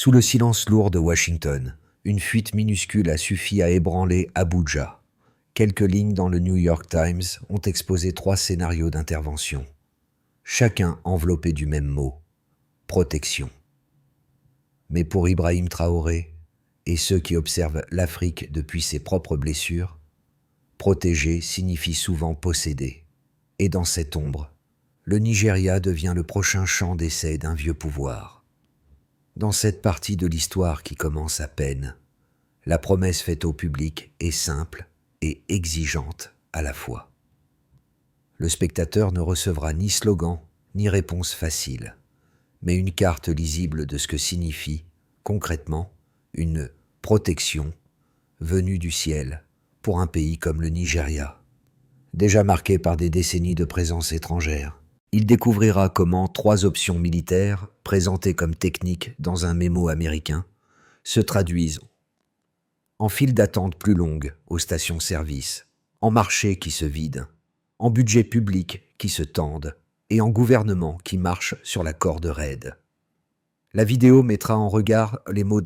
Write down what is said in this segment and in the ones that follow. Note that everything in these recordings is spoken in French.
Sous le silence lourd de Washington, une fuite minuscule a suffi à ébranler Abuja. Quelques lignes dans le New York Times ont exposé 3 scénarios d'intervention, chacun enveloppé du même mot, protection. Mais pour Ibrahim Traoré et ceux qui observent l'Afrique depuis ses propres blessures, protéger signifie souvent posséder. Et dans cette ombre, le Nigeria devient le prochain champ d'essai d'un vieux pouvoir. Dans cette partie de l'histoire qui commence à peine, la promesse faite au public est simple et exigeante à la fois. Le spectateur ne recevra ni slogan, ni réponse facile, mais une carte lisible de ce que signifie, concrètement, une protection venue du ciel pour un pays comme le Nigeria. Déjà marqué par des décennies de présence étrangère, il découvrira comment 3 options militaires, présentées comme techniques dans un mémo américain, se traduisent en files d'attente plus longues aux stations-service, en marchés qui se vident, en budgets publics qui se tendent et en gouvernements qui marchent sur la corde raide. La vidéo mettra en regard les mots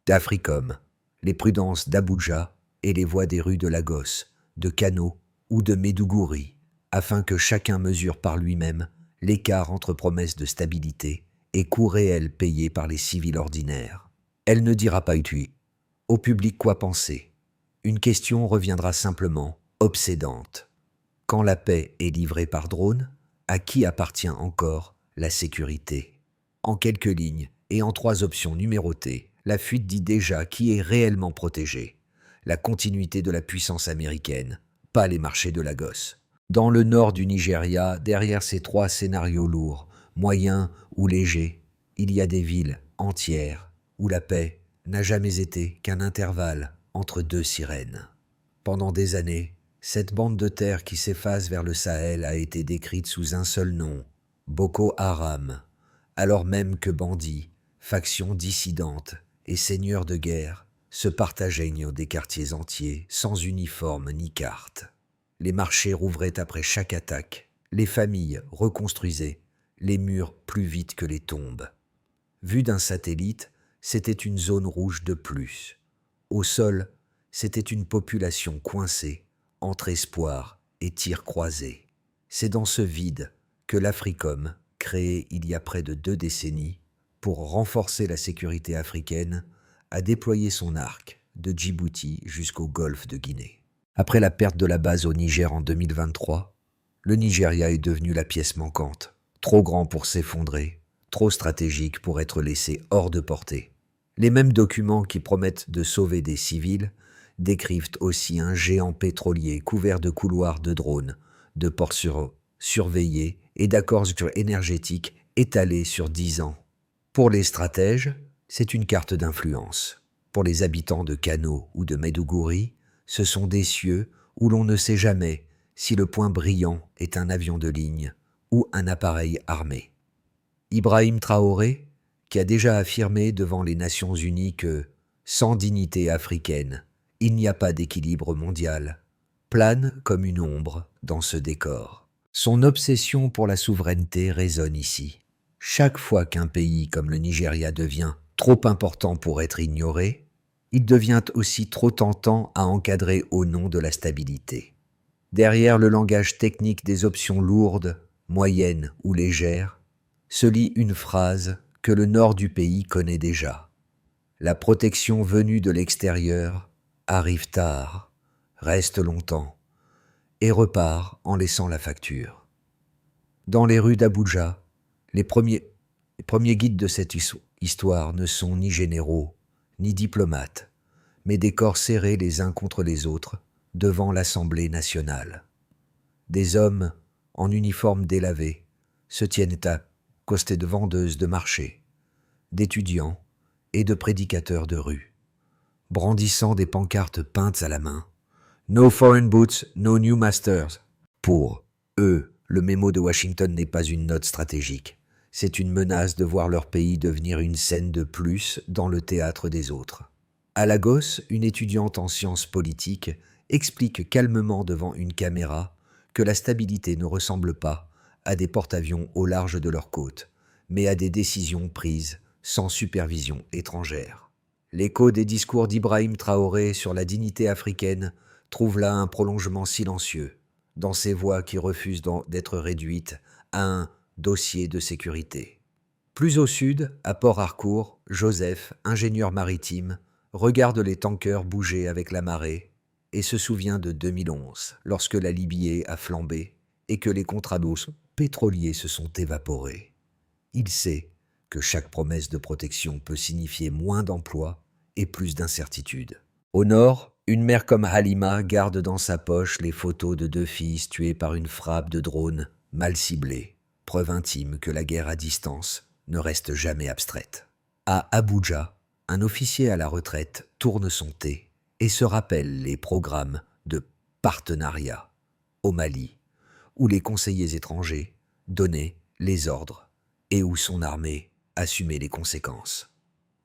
d'Africom, les prudences d'Abuja et les voies des rues de Lagos, de Kano ou de Maiduguri, afin que chacun mesure par lui-même l'écart entre promesses de stabilité et coûts réels payés par les civils ordinaires. Elle ne dira pas au public quoi penser. Une question reviendra simplement, obsédante. Quand la paix est livrée par drone, à qui appartient encore la sécurité? En quelques lignes et en 3 options numérotées, la fuite dit déjà qui est réellement protégé. La continuité de la puissance américaine, pas les marchés de Lagos. Dans le nord du Nigeria, derrière ces 3 scénarios lourds, moyens ou légers, il y a des villes entières où la paix n'a jamais été qu'un intervalle entre 2 sirènes. Pendant des années, cette bande de terre qui s'efface vers le Sahel a été décrite sous un seul nom, Boko Haram, alors même que bandits, factions dissidentes et seigneurs de guerre se partagent des quartiers entiers sans uniforme ni carte. Les marchés rouvraient après chaque attaque, les familles reconstruisaient les murs plus vite que les tombes. Vu d'un satellite, c'était une zone rouge de plus. Au sol, c'était une population coincée entre espoir et tirs croisés. C'est dans ce vide que l'Africom, créé il y a près de 2 décennies, pour renforcer la sécurité africaine, a déployé son arc de Djibouti jusqu'au golfe de Guinée. Après la perte de la base au Niger en 2023, le Nigeria est devenu la pièce manquante, trop grand pour s'effondrer, trop stratégique pour être laissé hors de portée. Les mêmes documents qui promettent de sauver des civils décrivent aussi un géant pétrolier couvert de couloirs de drones, de ports surveillés et d'accords énergétiques étalés sur 10 ans. Pour les stratèges, c'est une carte d'influence. Pour les habitants de Kano ou de Maiduguri, ce sont des cieux où l'on ne sait jamais si le point brillant est un avion de ligne ou un appareil armé. Ibrahim Traoré, qui a déjà affirmé devant les Nations Unies que, sans dignité africaine, il n'y a pas d'équilibre mondial, plane comme une ombre dans ce décor. Son obsession pour la souveraineté résonne ici. Chaque fois qu'un pays comme le Nigeria devient trop important pour être ignoré, il devient aussi trop tentant à encadrer au nom de la stabilité. Derrière le langage technique des options lourdes, moyennes ou légères, se lit une phrase que le nord du pays connaît déjà. La protection venue de l'extérieur arrive tard, reste longtemps et repart en laissant la facture. Dans les rues d'Abuja, les premiers guides de cette histoire ne sont ni généraux, ni diplomates, mais des corps serrés les uns contre les autres devant l'Assemblée nationale. Des hommes en uniforme délavé se tiennent à côté de vendeuses de marché, d'étudiants et de prédicateurs de rue, brandissant des pancartes peintes à la main. « No foreign boots, no new masters ». Pour eux, le mémo de Washington n'est pas une note stratégique. C'est une menace de voir leur pays devenir une scène de plus dans le théâtre des autres. À Lagos, une étudiante en sciences politiques explique calmement devant une caméra que la stabilité ne ressemble pas à des porte-avions au large de leurs côtes, mais à des décisions prises sans supervision étrangère. L'écho des discours d'Ibrahim Traoré sur la dignité africaine trouve là un prolongement silencieux dans ces voix qui refusent d'être réduites à un dossier de sécurité. Plus au sud, à Port Harcourt, Joseph, ingénieur maritime, regarde les tankers bouger avec la marée et se souvient de 2011, lorsque la Libye a flambé et que les contrats d'eau pétroliers se sont évaporés. Il sait que chaque promesse de protection peut signifier moins d'emplois et plus d'incertitudes. Au nord, une mère comme Halima garde dans sa poche les photos de 2 fils tués par une frappe de drone mal ciblée, preuve intime que la guerre à distance ne reste jamais abstraite. À Abuja, un officier à la retraite tourne son thé et se rappelle les programmes de partenariat au Mali, où les conseillers étrangers donnaient les ordres et où son armée assumait les conséquences.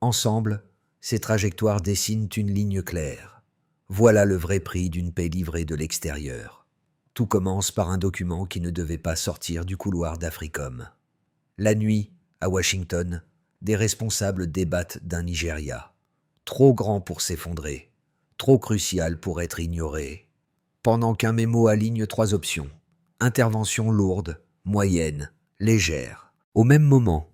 Ensemble, ces trajectoires dessinent une ligne claire. Voilà le vrai prix d'une paix livrée de l'extérieur. Tout commence par un document qui ne devait pas sortir du couloir d'Africom. La nuit, à Washington, des responsables débattent d'un Nigeria, trop grand pour s'effondrer, trop crucial pour être ignoré, pendant qu'un mémo aligne 3 options. Intervention lourde, moyenne, légère. Au même moment,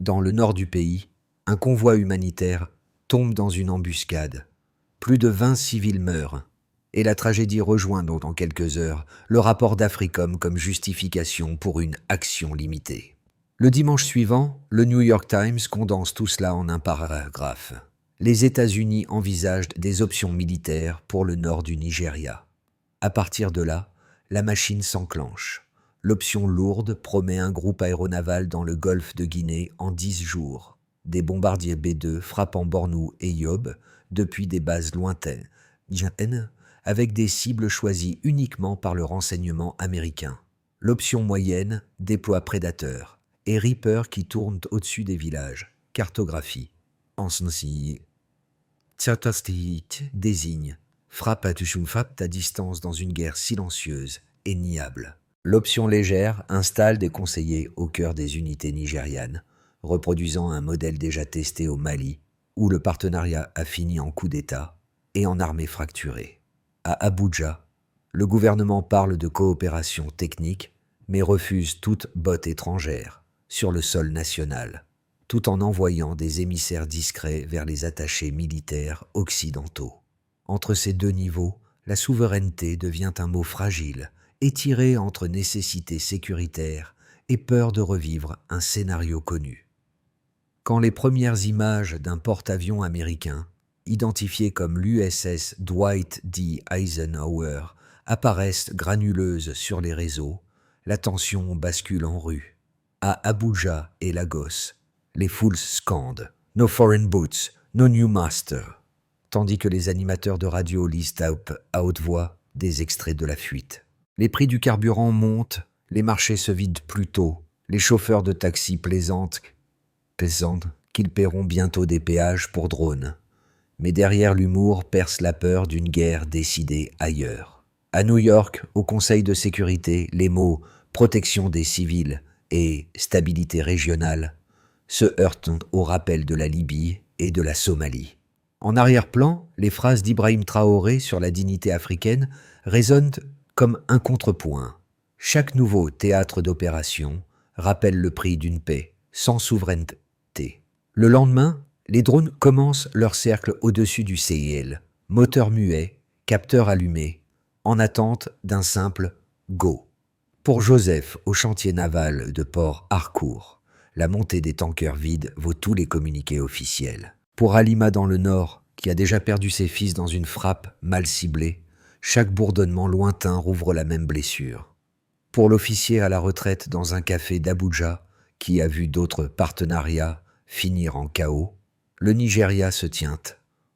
dans le nord du pays, un convoi humanitaire tombe dans une embuscade. Plus de 20 civils meurent, et la tragédie rejoint donc en quelques heures le rapport d'Africom comme justification pour une action limitée. Le dimanche suivant, le New York Times condense tout cela en un paragraphe. Les États-Unis envisagent des options militaires pour le nord du Nigeria. À partir de là, la machine s'enclenche. L'option lourde promet un groupe aéronaval dans le golfe de Guinée en 10 jours. Des bombardiers B-2 frappant Bornou et Yobe depuis des bases lointaines, avec des cibles choisies uniquement par le renseignement américain. L'option moyenne déploie Predator et Reaper qui tournent au-dessus des villages. Cartographie. Désigne. Frappe à distance dans une guerre silencieuse et niable. L'option légère installe des conseillers au cœur des unités nigérianes, reproduisant un modèle déjà testé au Mali, où le partenariat a fini en coup d'État et en armée fracturée. À Abuja, le gouvernement parle de coopération technique, mais refuse toute botte étrangère sur le sol national, tout en envoyant des émissaires discrets vers les attachés militaires occidentaux. Entre ces 2 niveaux, la souveraineté devient un mot fragile, étiré entre nécessité sécuritaire et peur de revivre un scénario connu. Quand les premières images d'un porte-avions américain, identifié comme l'USS Dwight D. Eisenhower, apparaissent granuleuses sur les réseaux, la tension bascule en rue. À Abuja et Lagos, les foules scandent « No foreign boots, no new master », tandis que les animateurs de radio lisent à haute voix des extraits de la fuite. Les prix du carburant montent, les marchés se vident plus tôt, les chauffeurs de taxi plaisantent qu'ils paieront bientôt des péages pour drones. Mais derrière l'humour perce la peur d'une guerre décidée ailleurs. À New York, au Conseil de sécurité, les mots « protection des civils » et « stabilité régionale » se heurtent au rappel de la Libye et de la Somalie. En arrière-plan, les phrases d'Ibrahim Traoré sur la dignité africaine résonnent comme un contrepoint. Chaque nouveau théâtre d'opération rappelle le prix d'une paix sans souveraineté. Le lendemain, les drones commencent leur cercle au-dessus du CIL, moteur muet, capteur allumé, en attente d'un simple « go ». Pour Joseph, au chantier naval de Port Harcourt, la montée des tankers vides vaut tous les communiqués officiels. Pour Halima dans le Nord, qui a déjà perdu ses fils dans une frappe mal ciblée, chaque bourdonnement lointain rouvre la même blessure. Pour l'officier à la retraite dans un café d'Abuja, qui a vu d'autres partenariats finir en chaos, le Nigeria se tient,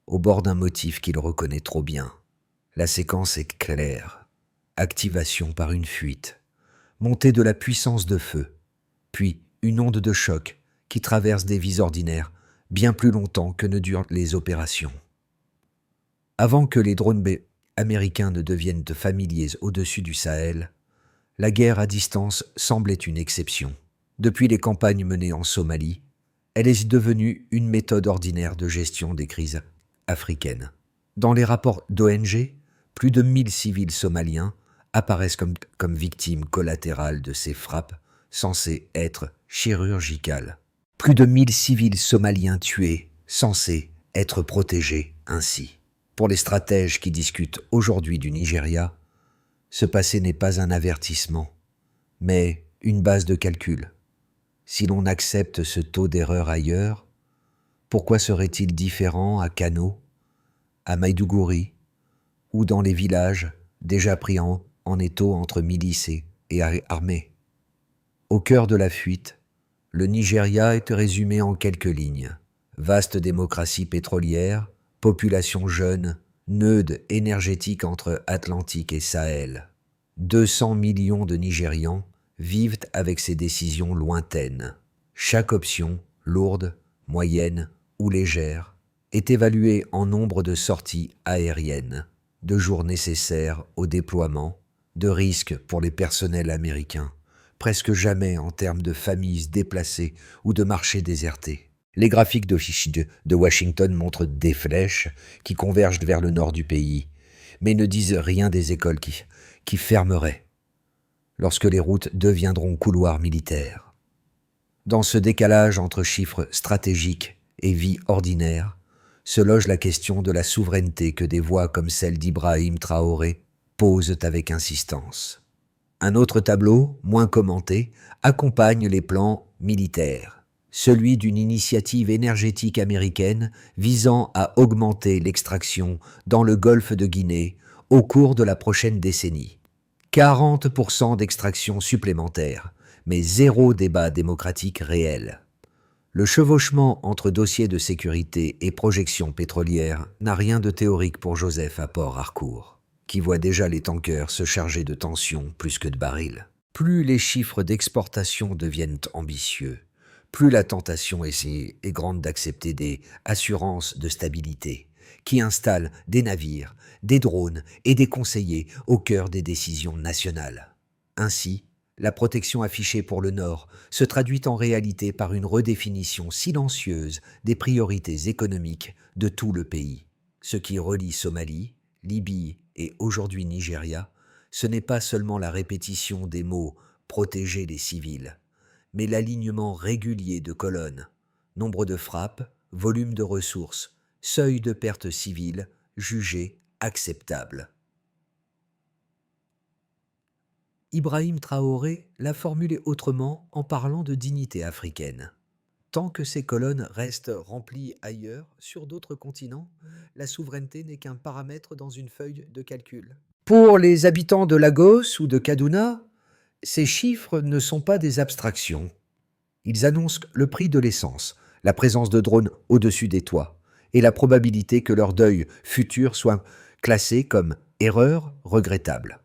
au bord d'un motif qu'il reconnaît trop bien. La séquence est claire. Activation par une fuite, montée de la puissance de feu, puis une onde de choc qui traverse des vies ordinaires bien plus longtemps que ne durent les opérations. Avant que les drones américains ne deviennent familiers au-dessus du Sahel, la guerre à distance semblait une exception. Depuis les campagnes menées en Somalie, Elle est devenue une méthode ordinaire de gestion des crises africaines. Dans les rapports d'ONG, plus de 1000 civils somaliens apparaissent comme victimes collatérales de ces frappes censées être chirurgicales. Plus de 1000 civils somaliens tués, censés être protégés ainsi. Pour les stratèges qui discutent aujourd'hui du Nigeria, ce passé n'est pas un avertissement, mais une base de calcul. Si l'on accepte ce taux d'erreur ailleurs, pourquoi serait-il différent à Kano, à Maïdougouri, ou dans les villages déjà pris en étau entre milices et armées? Au cœur de la fuite, le Nigeria est résumé en quelques lignes. Vaste démocratie pétrolière, population jeune, neude énergétique entre Atlantique et Sahel. 200 millions de Nigérians vivent avec ces décisions lointaines. Chaque option, lourde, moyenne ou légère, est évaluée en nombre de sorties aériennes, de jours nécessaires au déploiement, de risques pour les personnels américains, presque jamais en termes de familles déplacées ou de marchés désertés. Les graphiques de Washington montrent des flèches qui convergent vers le nord du pays, mais ne disent rien des écoles qui fermeraient lorsque les routes deviendront couloirs militaires. Dans ce décalage entre chiffres stratégiques et vie ordinaire, se loge la question de la souveraineté que des voix comme celle d'Ibrahim Traoré posent avec insistance. Un autre tableau, moins commenté, accompagne les plans militaires, celui d'une initiative énergétique américaine visant à augmenter l'extraction dans le golfe de Guinée au cours de la prochaine décennie. 40% d'extraction supplémentaire, mais zéro débat démocratique réel. Le chevauchement entre dossiers de sécurité et projections pétrolières n'a rien de théorique pour Joseph à Port-Harcourt, qui voit déjà les tankers se charger de tensions plus que de barils. Plus les chiffres d'exportation deviennent ambitieux, plus la tentation est grande d'accepter des assurances de stabilité, qui installent des navires, des drones et des conseillers au cœur des décisions nationales. Ainsi, la protection affichée pour le Nord se traduit en réalité par une redéfinition silencieuse des priorités économiques de tout le pays. Ce qui relie Somalie, Libye et aujourd'hui Nigeria, ce n'est pas seulement la répétition des mots « protéger les civils », mais l'alignement régulier de colonnes, nombre de frappes, volume de ressources, seuil de pertes civiles jugé acceptable. Ibrahim Traoré l'a formulé autrement en parlant de dignité africaine. Tant que ces colonnes restent remplies ailleurs, sur d'autres continents, la souveraineté n'est qu'un paramètre dans une feuille de calcul. Pour les habitants de Lagos ou de Kaduna, ces chiffres ne sont pas des abstractions. Ils annoncent le prix de l'essence, la présence de drones au-dessus des toits et la probabilité que leur deuil futur soit classé comme erreur regrettable.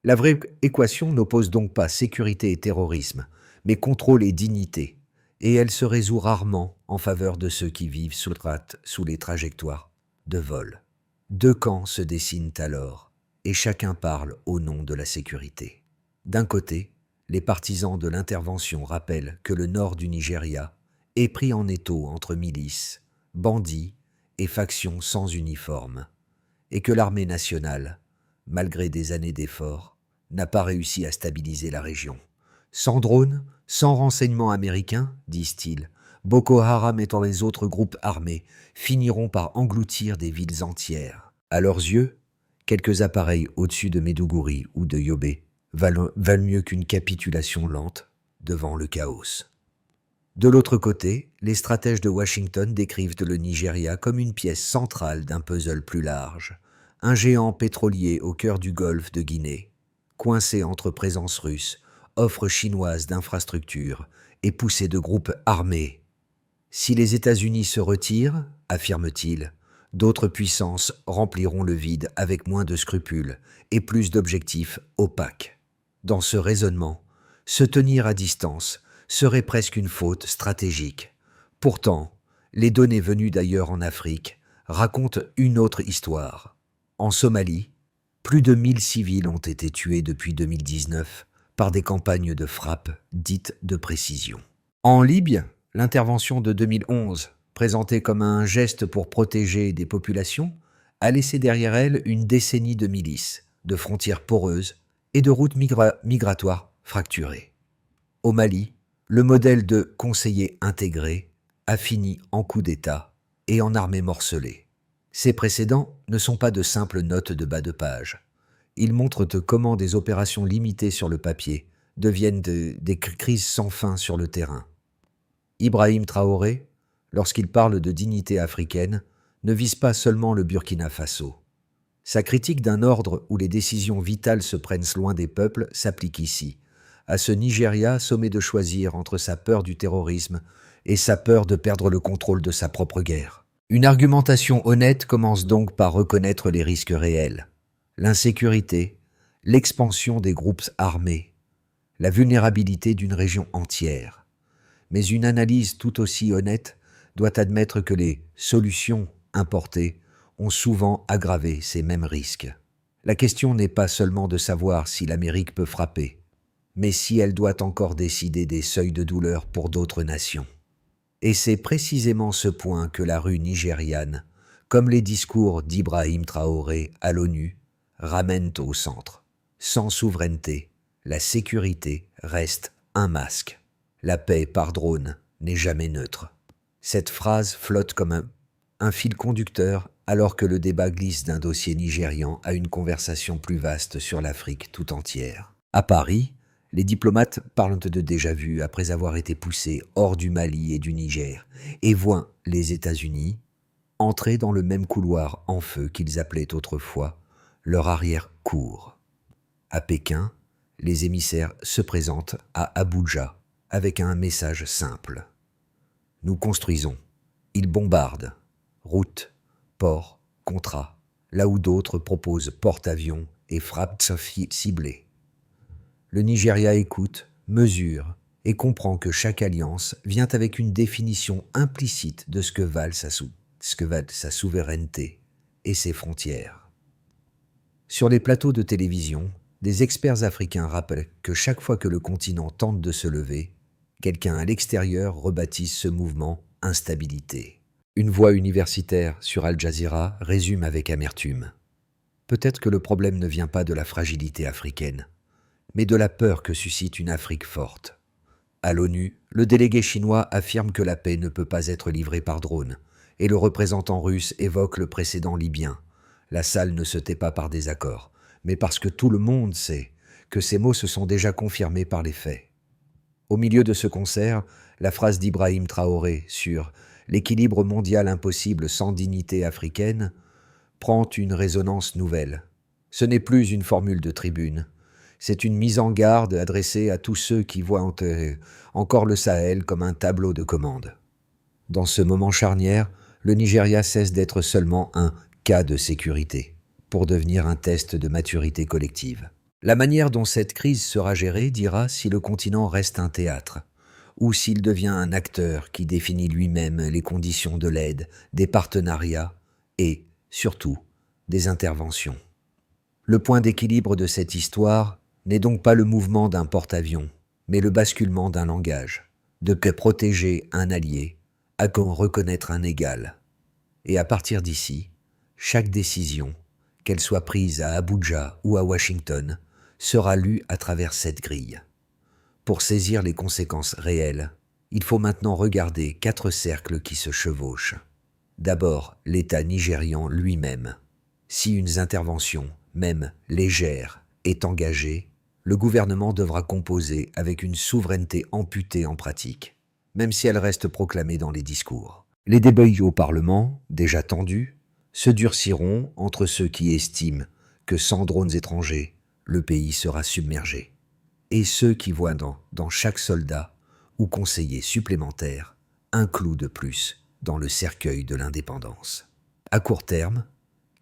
La vraie équation n'oppose donc pas sécurité et terrorisme, mais contrôle et dignité, et elle se résout rarement en faveur de ceux qui vivent sous les trajectoires de vol. Deux camps se dessinent alors, et chacun parle au nom de la sécurité. D'un côté, les partisans de l'intervention rappellent que le nord du Nigeria est pris en étau entre milices, bandits et factions sans uniforme, et que l'armée nationale, malgré des années d'efforts, n'a pas réussi à stabiliser la région. Sans drones, sans renseignements américains, disent-ils, Boko Haram et les autres groupes armés finiront par engloutir des villes entières. À leurs yeux, quelques appareils au-dessus de Maiduguri ou de Yobe valent mieux qu'une capitulation lente devant le chaos. De l'autre côté, les stratèges de Washington décrivent le Nigeria comme une pièce centrale d'un puzzle plus large, un géant pétrolier au cœur du golfe de Guinée, coincé entre présence russe, offre chinoise d'infrastructures et poussée de groupes armés. Si les États-Unis se retirent, affirme-t-il, d'autres puissances rempliront le vide avec moins de scrupules et plus d'objectifs opaques. Dans ce raisonnement, se tenir à distance serait presque une faute stratégique. Pourtant, les données venues d'ailleurs en Afrique racontent une autre histoire. En Somalie, plus de 1000 civils ont été tués depuis 2019 par des campagnes de frappe dites de précision. En Libye, L'intervention de 2011, présentée comme un geste pour protéger des populations, a laissé derrière elle une décennie de milices, de frontières poreuses et de routes migratoires fracturées. Au Mali, le modèle de conseiller intégré a fini en coup d'État et en armée morcelée. Ces précédents ne sont pas de simples notes de bas de page. Ils montrent comment des opérations limitées sur le papier deviennent des crises sans fin sur le terrain. Ibrahim Traoré, lorsqu'il parle de dignité africaine, ne vise pas seulement le Burkina Faso. Sa critique d'un ordre où les décisions vitales se prennent loin des peuples s'applique ici, à ce Nigeria sommé de choisir entre sa peur du terrorisme et sa peur de perdre le contrôle de sa propre guerre. Une argumentation honnête commence donc par reconnaître les risques réels, l'insécurité, l'expansion des groupes armés, la vulnérabilité d'une région entière. Mais une analyse tout aussi honnête doit admettre que les solutions importées ont souvent aggravé ces mêmes risques. La question n'est pas seulement de savoir si l'Amérique peut frapper, mais si elle doit encore décider des seuils de douleur pour d'autres nations. Et c'est précisément ce point que la rue nigériane, comme les discours d'Ibrahim Traoré à l'ONU, ramènent au centre. Sans souveraineté, la sécurité reste un masque. La paix par drone n'est jamais neutre. Cette phrase flotte comme un fil conducteur alors que le débat glisse d'un dossier nigérian à une conversation plus vaste sur l'Afrique tout entière. À Paris, les diplomates parlent de déjà-vu après avoir été poussés hors du Mali et du Niger et voient les États-Unis entrer dans le même couloir en feu qu'ils appelaient autrefois leur arrière-cour. À Pékin, les émissaires se présentent à Abuja avec un message simple. Nous construisons. Ils bombardent. Routes, ports, contrats, là où d'autres proposent porte-avions et frappes ciblées. Le Nigeria écoute, mesure et comprend que chaque alliance vient avec une définition implicite de ce que valent sa souveraineté et ses frontières. Sur les plateaux de télévision, des experts africains rappellent que chaque fois que le continent tente de se lever, quelqu'un à l'extérieur rebaptise ce mouvement « instabilité ». Une voix universitaire sur Al Jazeera résume avec amertume. Peut-être que le problème ne vient pas de la fragilité africaine, mais de la peur que suscite une Afrique forte. À l'ONU, le délégué chinois affirme que la paix ne peut pas être livrée par drone, et le représentant russe évoque le précédent libyen. La salle ne se tait pas par désaccord, mais parce que tout le monde sait que ces mots se sont déjà confirmés par les faits. Au milieu de ce concert, la phrase d'Ibrahim Traoré sur « l'équilibre mondial impossible sans dignité africaine » prend une résonance nouvelle. Ce n'est plus une formule de tribune, c'est une mise en garde adressée à tous ceux qui voient encore le Sahel comme un tableau de commande. Dans ce moment charnière, le Nigeria cesse d'être seulement un cas de sécurité, pour devenir un test de maturité collective. La manière dont cette crise sera gérée dira si le continent reste un théâtre, ou s'il devient un acteur qui définit lui-même les conditions de l'aide, des partenariats et, surtout, des interventions. Le point d'équilibre de cette histoire n'est donc pas le mouvement d'un porte-avions, mais le basculement d'un langage, de que protéger un allié à qu'en reconnaître un égal. Et à partir d'ici, chaque décision, qu'elle soit prise à Abuja ou à Washington, sera lue à travers cette grille. Pour saisir les conséquences réelles, il faut maintenant regarder 4 cercles qui se chevauchent. D'abord, l'État nigérian lui-même. Si une intervention, même légère, est engagée, le gouvernement devra composer avec une souveraineté amputée en pratique, même si elle reste proclamée dans les discours. Les débats au Parlement, déjà tendus, se durciront entre ceux qui estiment que sans drones étrangers, le pays sera submergé, et ceux qui voient dans chaque soldat ou conseiller supplémentaire un clou de plus dans le cercueil de l'indépendance. À court terme,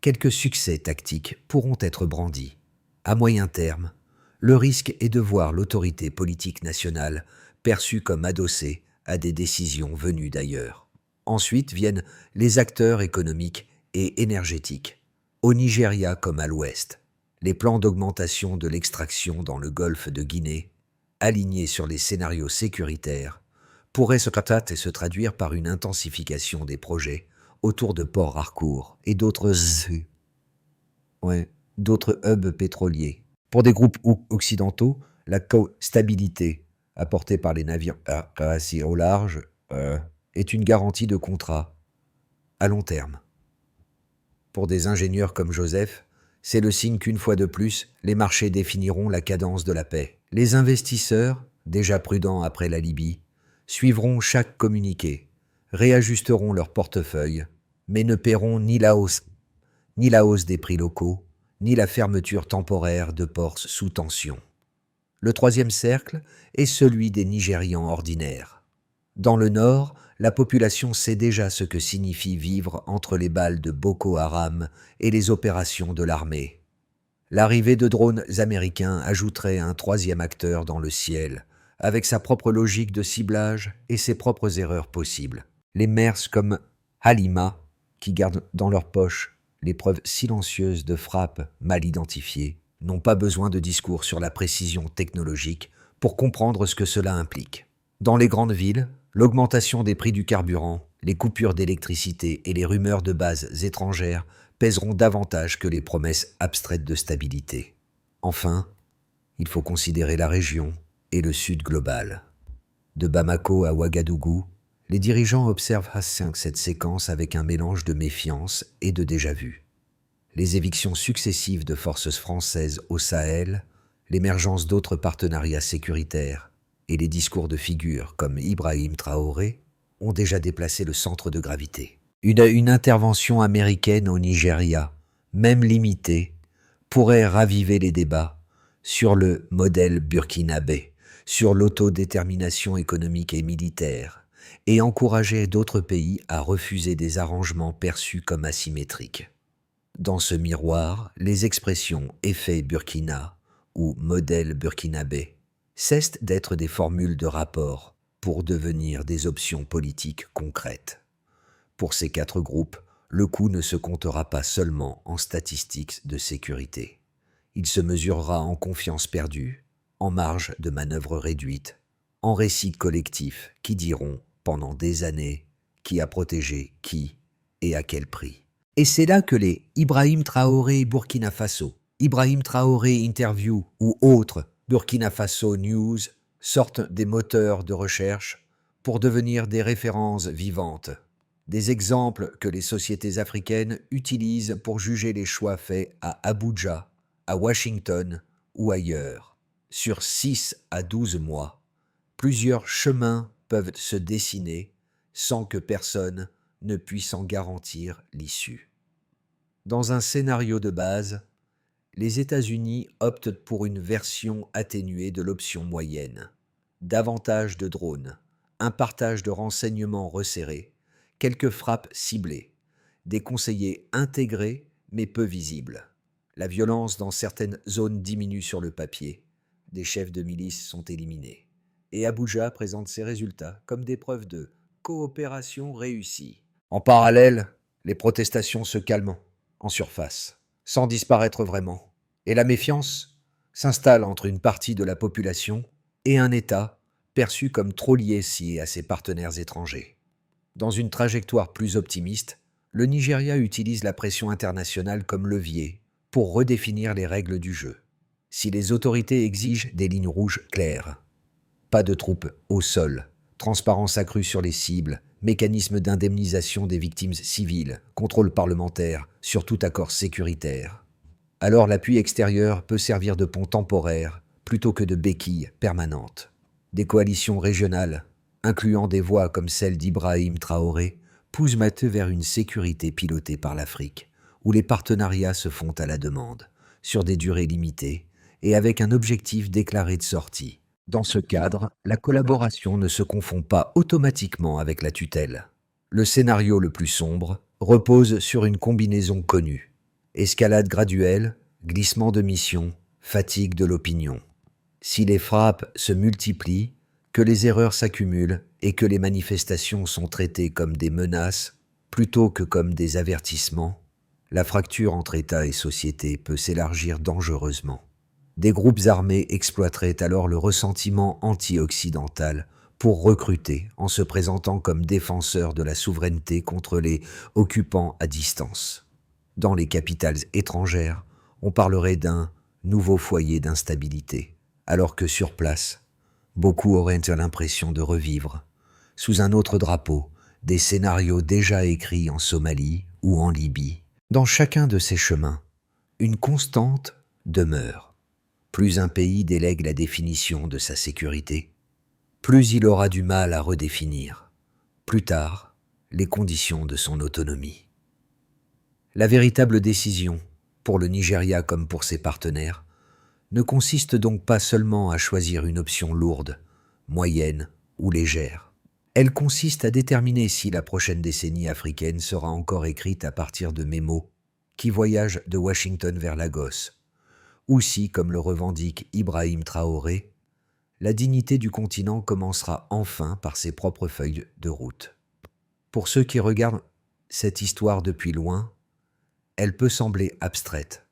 quelques succès tactiques pourront être brandis. À moyen terme, le risque est de voir l'autorité politique nationale perçue comme adossée à des décisions venues d'ailleurs. Ensuite viennent les acteurs économiques et énergétiques, au Nigeria comme à l'ouest. Les plans d'augmentation de l'extraction dans le golfe de Guinée, alignés sur les scénarios sécuritaires, pourrait se traduire par une intensification des projets autour de Port Harcourt et d'autres hubs pétroliers. Pour des groupes occidentaux, la stabilité apportée par les navires assez au large est une garantie de contrat à long terme. Pour des ingénieurs comme Joseph, c'est le signe qu'une fois de plus, les marchés définiront la cadence de la paix. Les investisseurs, déjà prudents après la Libye, suivront chaque communiqué, réajusteront leur portefeuille, mais ne paieront ni la hausse des prix locaux, ni la fermeture temporaire de ports sous tension. Le troisième cercle est celui des Nigérians ordinaires. Dans le nord, la population sait déjà ce que signifie vivre entre les balles de Boko Haram et les opérations de l'armée. L'arrivée de drones américains ajouterait un troisième acteur dans le ciel, avec sa propre logique de ciblage et ses propres erreurs possibles. Les mers comme Halima, qui gardent dans leur poche les preuves silencieuses de frappes mal identifiées, n'ont pas besoin de discours sur la précision technologique pour comprendre ce que cela implique. Dans les grandes villes, l'augmentation des prix du carburant, les coupures d'électricité et les rumeurs de bases étrangères pèseront davantage que les promesses abstraites de stabilité. Enfin, il faut considérer la région et le sud global. De Bamako à Ouagadougou, les dirigeants observent cette séquence avec un mélange de méfiance et de déjà-vu. Les évictions successives de forces françaises au Sahel, l'émergence d'autres partenariats sécuritaires et les discours de figures comme Ibrahim Traoré ont déjà déplacé le centre de gravité. Une intervention américaine au Nigeria, même limitée, pourrait raviver les débats sur le modèle burkinabé, sur l'autodétermination économique et militaire, et encourager d'autres pays à refuser des arrangements perçus comme asymétriques. Dans ce miroir, les expressions « effet Burkina » ou « modèle burkinabé » cessent d'être des formules de rapport pour devenir des options politiques concrètes. Pour ces quatre groupes, le coût ne se comptera pas seulement en statistiques de sécurité. Il se mesurera en confiance perdue, en marge de manœuvre réduite, en récits collectifs qui diront, pendant des années, qui a protégé qui et à quel prix. Et c'est là que les Ibrahim Traoré Burkina Faso, Ibrahim Traoré Interview ou autres Burkina Faso News sortent des moteurs de recherche pour devenir des références vivantes, des exemples que les sociétés africaines utilisent pour juger les choix faits à Abuja, à Washington ou ailleurs. Sur 6 à 12 mois, plusieurs chemins peuvent se dessiner sans que personne ne puisse en garantir l'issue. Dans un scénario de base, les États-Unis optent pour une version atténuée de l'option moyenne. Davantage de drones, un partage de renseignements resserré, quelques frappes ciblées, des conseillers intégrés mais peu visibles. La violence dans certaines zones diminue sur le papier, des chefs de milice sont éliminés. Et Abuja présente ses résultats comme des preuves de coopération réussie. En parallèle, les protestations se calment en surface, sans disparaître vraiment. Et la méfiance s'installe entre une partie de la population et un État perçu comme trop lié à ses partenaires étrangers. Dans une trajectoire plus optimiste, le Nigeria utilise la pression internationale comme levier pour redéfinir les règles du jeu. Si les autorités exigent des lignes rouges claires, pas de troupes au sol, transparence accrue sur les cibles, mécanisme d'indemnisation des victimes civiles, contrôle parlementaire sur tout accord sécuritaire, alors l'appui extérieur peut servir de pont temporaire plutôt que de béquille permanente. Des coalitions régionales, incluant des voix comme celle d'Ibrahim Traoré, poussent Matteux vers une sécurité pilotée par l'Afrique, où les partenariats se font à la demande, sur des durées limitées et avec un objectif déclaré de sortie. Dans ce cadre, la collaboration ne se confond pas automatiquement avec la tutelle. Le scénario le plus sombre repose sur une combinaison connue. Escalade graduelle, glissement de mission, fatigue de l'opinion. Si les frappes se multiplient, que les erreurs s'accumulent et que les manifestations sont traitées comme des menaces plutôt que comme des avertissements, la fracture entre État et société peut s'élargir dangereusement. Des groupes armés exploiteraient alors le ressentiment anti-occidental pour recruter en se présentant comme défenseur de la souveraineté contre les occupants à distance. Dans les capitales étrangères, on parlerait d'un nouveau foyer d'instabilité, alors que sur place, beaucoup auraient l'impression de revivre, sous un autre drapeau, des scénarios déjà écrits en Somalie ou en Libye. Dans chacun de ces chemins, une constante demeure. Plus un pays délègue la définition de sa sécurité, plus il aura du mal à redéfinir, plus tard, les conditions de son autonomie. La véritable décision, pour le Nigeria comme pour ses partenaires, ne consiste donc pas seulement à choisir une option lourde, moyenne ou légère. Elle consiste à déterminer si la prochaine décennie africaine sera encore écrite à partir de mémos qui voyagent de Washington vers Lagos, ou si, comme le revendique Ibrahim Traoré, la dignité du continent commencera enfin par ses propres feuilles de route. Pour ceux qui regardent cette histoire depuis loin, elle peut sembler abstraite,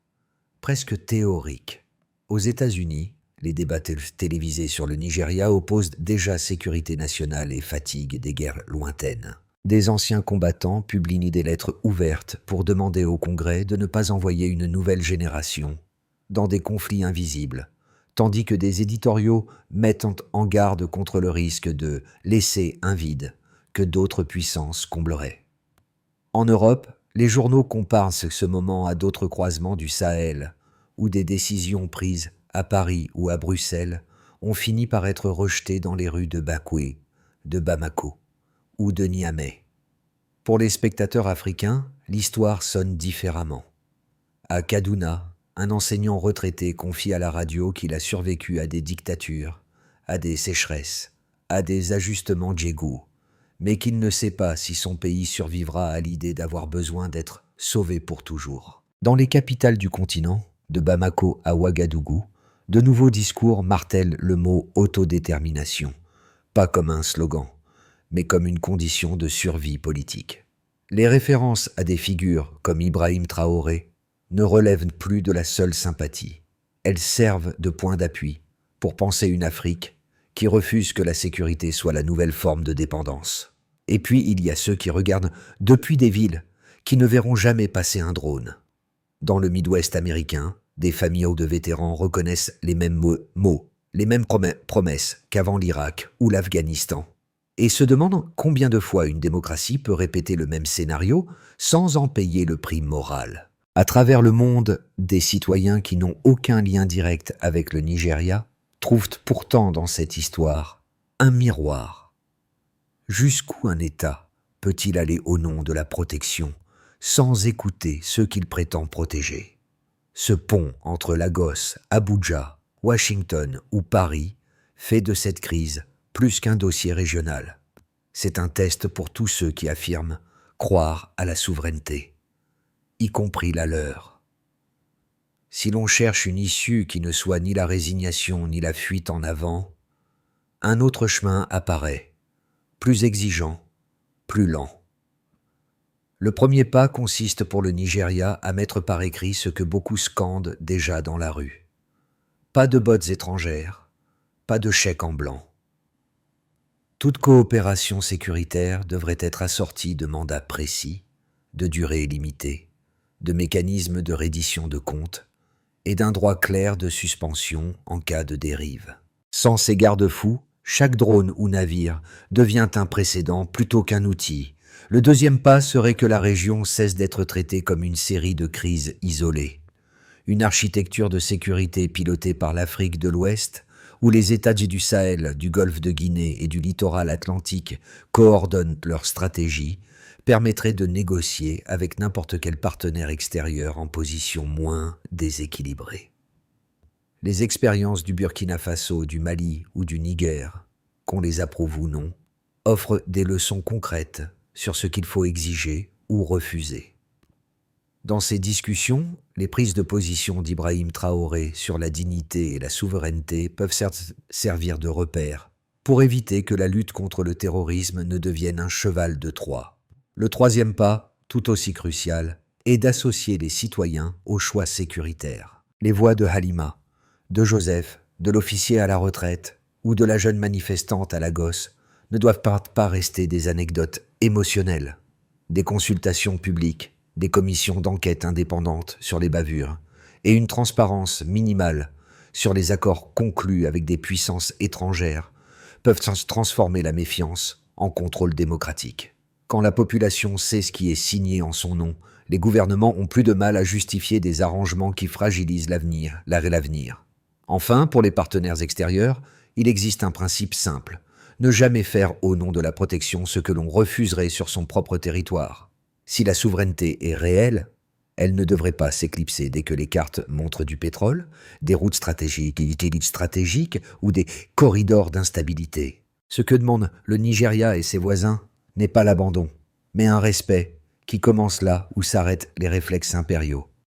presque théorique. Aux États-Unis, les débats télévisés sur le Nigeria opposent déjà sécurité nationale et fatigue des guerres lointaines. Des anciens combattants publient des lettres ouvertes pour demander au Congrès de ne pas envoyer une nouvelle génération dans des conflits invisibles, tandis que des éditoriaux mettent en garde contre le risque de laisser un vide que d'autres puissances combleraient. En Europe, les journaux comparent ce moment à d'autres croisements du Sahel, où des décisions prises à Paris ou à Bruxelles ont fini par être rejetées dans les rues de Bakoué, de Bamako ou de Niamey. Pour les spectateurs africains, l'histoire sonne différemment. À Kaduna, un enseignant retraité confie à la radio qu'il a survécu à des dictatures, à des sécheresses, à des ajustements djégou, mais qu'il ne sait pas si son pays survivra à l'idée d'avoir besoin d'être sauvé pour toujours. Dans les capitales du continent, de Bamako à Ouagadougou, de nouveaux discours martèlent le mot autodétermination, pas comme un slogan, mais comme une condition de survie politique. Les références à des figures comme Ibrahim Traoré ne relèvent plus de la seule sympathie. Elles servent de point d'appui pour penser une Afrique qui refuse que la sécurité soit la nouvelle forme de dépendance. Et puis il y a ceux qui regardent depuis des villes qui ne verront jamais passer un drone. Dans le Midwest américain, des familles de vétérans reconnaissent les mêmes mots, les mêmes promesses qu'avant l'Irak ou l'Afghanistan, et se demandent combien de fois une démocratie peut répéter le même scénario sans en payer le prix moral. À travers le monde, des citoyens qui n'ont aucun lien direct avec le Nigeria trouvent pourtant dans cette histoire un miroir. Jusqu'où un État peut-il aller au nom de la protection sans écouter ceux qu'il prétend protéger? Ce pont entre Lagos, Abuja, Washington ou Paris fait de cette crise plus qu'un dossier régional. C'est un test pour tous ceux qui affirment croire à la souveraineté, y compris la leur. Si l'on cherche une issue qui ne soit ni la résignation ni la fuite en avant, un autre chemin apparaît, plus exigeant, plus lent. Le premier pas consiste pour le Nigeria à mettre par écrit ce que beaucoup scandent déjà dans la rue. Pas de bottes étrangères, pas de chèques en blanc. Toute coopération sécuritaire devrait être assortie de mandats précis, de durée limitée, de mécanismes de reddition de comptes et d'un droit clair de suspension en cas de dérive. Sans ces garde-fous, chaque drone ou navire devient un précédent plutôt qu'un outil. Le deuxième pas serait que la région cesse d'être traitée comme une série de crises isolées. Une architecture de sécurité pilotée par l'Afrique de l'Ouest, où les États du Sahel, du Golfe de Guinée et du littoral atlantique coordonnent leurs stratégies, permettrait de négocier avec n'importe quel partenaire extérieur en position moins déséquilibrée. Les expériences du Burkina Faso, du Mali ou du Niger, qu'on les approuve ou non, offrent des leçons concrètes sur ce qu'il faut exiger ou refuser. Dans ces discussions, les prises de position d'Ibrahim Traoré sur la dignité et la souveraineté peuvent servir de repères pour éviter que la lutte contre le terrorisme ne devienne un cheval de Troie. Le troisième pas, tout aussi crucial, est d'associer les citoyens aux choix sécuritaires. Les voix de Halima, de Joseph, de l'officier à la retraite ou de la jeune manifestante à Lagos ne doivent pas rester des anecdotes émotionnelles. Des consultations publiques, des commissions d'enquête indépendantes sur les bavures et une transparence minimale sur les accords conclus avec des puissances étrangères peuvent transformer la méfiance en contrôle démocratique. Quand la population sait ce qui est signé en son nom, les gouvernements ont plus de mal à justifier des arrangements qui fragilisent l'avenir. Enfin, pour les partenaires extérieurs, il existe un principe simple: ne jamais faire au nom de la protection ce que l'on refuserait sur son propre territoire. Si la souveraineté est réelle, elle ne devrait pas s'éclipser dès que les cartes montrent du pétrole, des routes stratégiques ou des corridors d'instabilité. Ce que demandent le Nigeria et ses voisins n'est pas l'abandon, mais un respect qui commence là où s'arrêtent les réflexes impériaux.